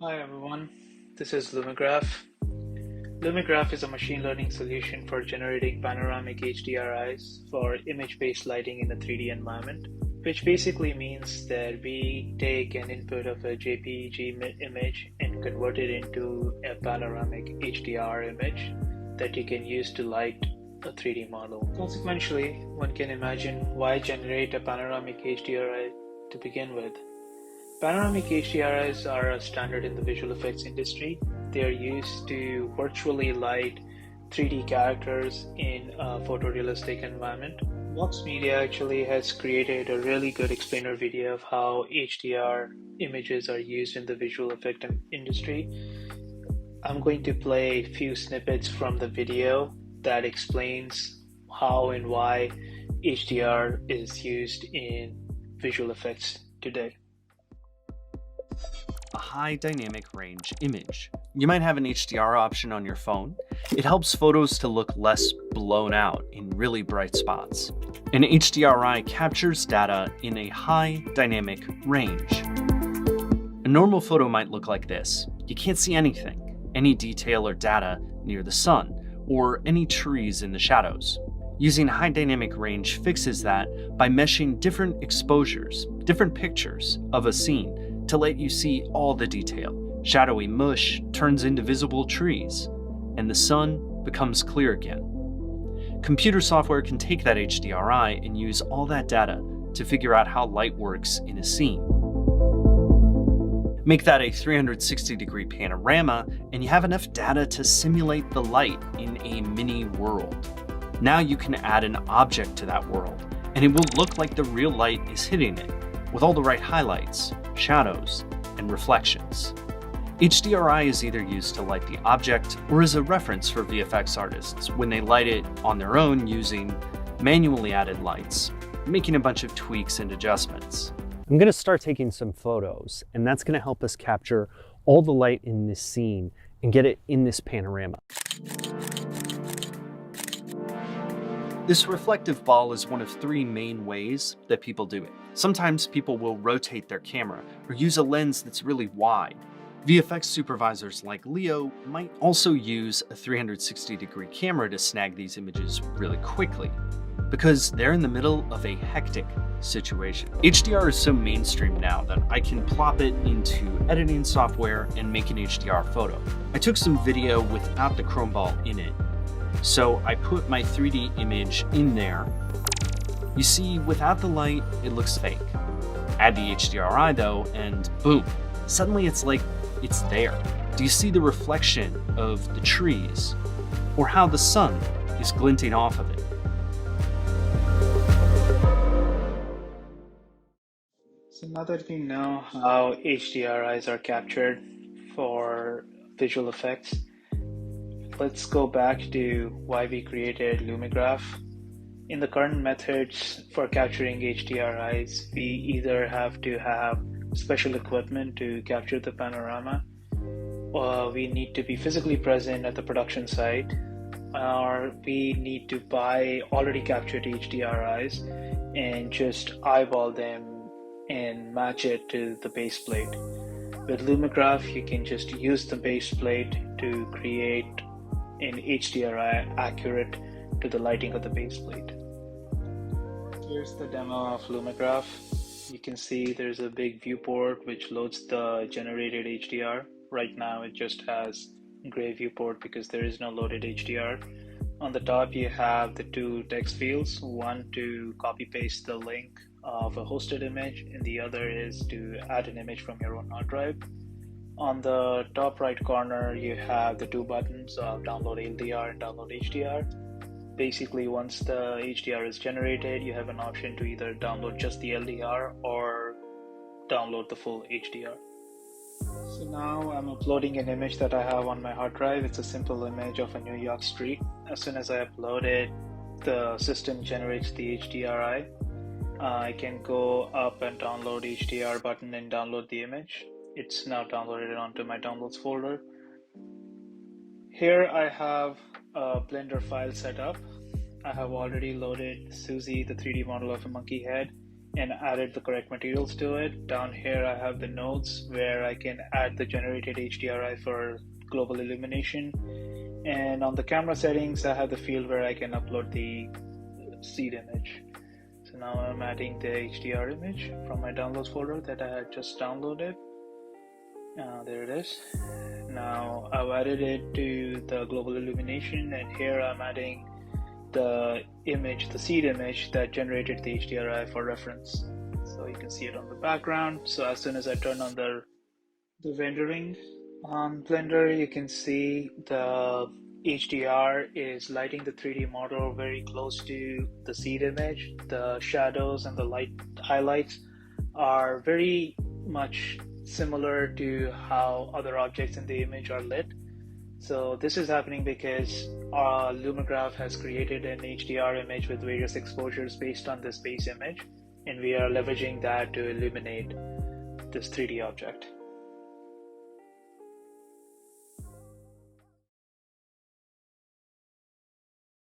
Hi everyone, this is Lumigraph. Lumigraph is a machine learning solution for generating panoramic HDRIs for image-based lighting in a 3D environment, which basically means that we take an input of a JPEG image and convert it into a panoramic HDR image that you can use to light a 3D model. Consequently, one can imagine why generate a panoramic HDRI to begin with. Panoramic HDRIs are a standard in the visual effects industry. They are used to virtually light 3D characters in a photorealistic environment. Vox Media actually has created a really good explainer video of how HDR images are used in the visual effect industry. I'm going to play a few snippets from the video that explains how and why HDR is used in visual effects today. A high dynamic range image. You might have an HDR option on your phone. It helps photos to look less blown out in really bright spots. An HDRI captures data in a high dynamic range. A normal photo might look like this. You can't see anything, any detail or data near the sun, or any trees in the shadows. Using high dynamic range fixes that by meshing different exposures, different pictures of a scene to let you see all the detail. Shadowy mush turns into visible trees, and the sun becomes clear again. Computer software can take that HDRI and use all that data to figure out how light works in a scene. Make that a 360-degree panorama, and you have enough data to simulate the light in a mini world. Now you can add an object to that world, and it will look like the real light is hitting it, with all the right highlights, shadows, and reflections. HDRI is either used to light the object or as a reference for VFX artists when they light it on their own using manually added lights, making a bunch of tweaks and adjustments. I'm going to start taking some photos, and that's going to help us capture all the light in this scene and get it in this panorama. This reflective ball is one of three main ways that people do it. Sometimes people will rotate their camera or use a lens that's really wide. VFX supervisors like Leo might also use a 360-degree camera to snag these images really quickly, because they're in the middle of a hectic situation. HDR is so mainstream now that I can plop it into editing software and make an HDR photo. I took some video without the chrome ball in it, so I put my 3D image in there. You see, without the light, it looks fake. Add the HDRI though, and boom, suddenly it's like it's there. Do you see the reflection of the trees, or how the sun is glinting off of it? So now that we know how HDRIs are captured for visual effects, let's go back to why we created Lumigraph. In the current methods for capturing HDRIs, we either have to have special equipment to capture the panorama, or we need to be physically present at the production site, or we need to buy already captured HDRIs and just eyeball them and match it to the base plate. With Lumigraph, you can just use the base plate to create an HDRI accurate to the lighting of the base plate. Here's the demo of Lumigraph. You can see there's a big viewport which loads the generated HDR. Right now it just has gray viewport because there is no loaded HDR. On the top you have the two text fields, one to copy paste the link of a hosted image and the other is to add an image from your own hard drive. On the top right corner you have the two buttons of download LDR and download HDR. Basically, once the HDR is generated, you have an option to either download just the LDR or download the full HDR. So now I'm uploading an image that I have on my hard drive. It's a simple image of a New York street. As soon as I upload it, the system generates the HDRI. I can go up and download HDR button and download the image. It's now downloaded onto my downloads folder. Here I have a Blender file set up. I have already loaded Susie, the 3D model of a monkey head, and added the correct materials to it. Down here I have the nodes where I can add the generated HDRI for global illumination. And on the camera settings, I have the field where I can upload the seed image. So now I'm adding the HDR image from my downloads folder that I had just downloaded. There it is. Now I've added it to the global illumination, and here I'm adding the image, the seed image that generated the HDRI for reference. So you can see it on the background. So as soon as I turn on the rendering on Blender, you can see the HDR is lighting the 3D model very close to the seed image. The shadows and the light highlights are very much similar to how other objects in the image are lit. So this is happening because Lumigraph has created an HDR image with various exposures based on this base image, and we are leveraging that to illuminate this 3D object.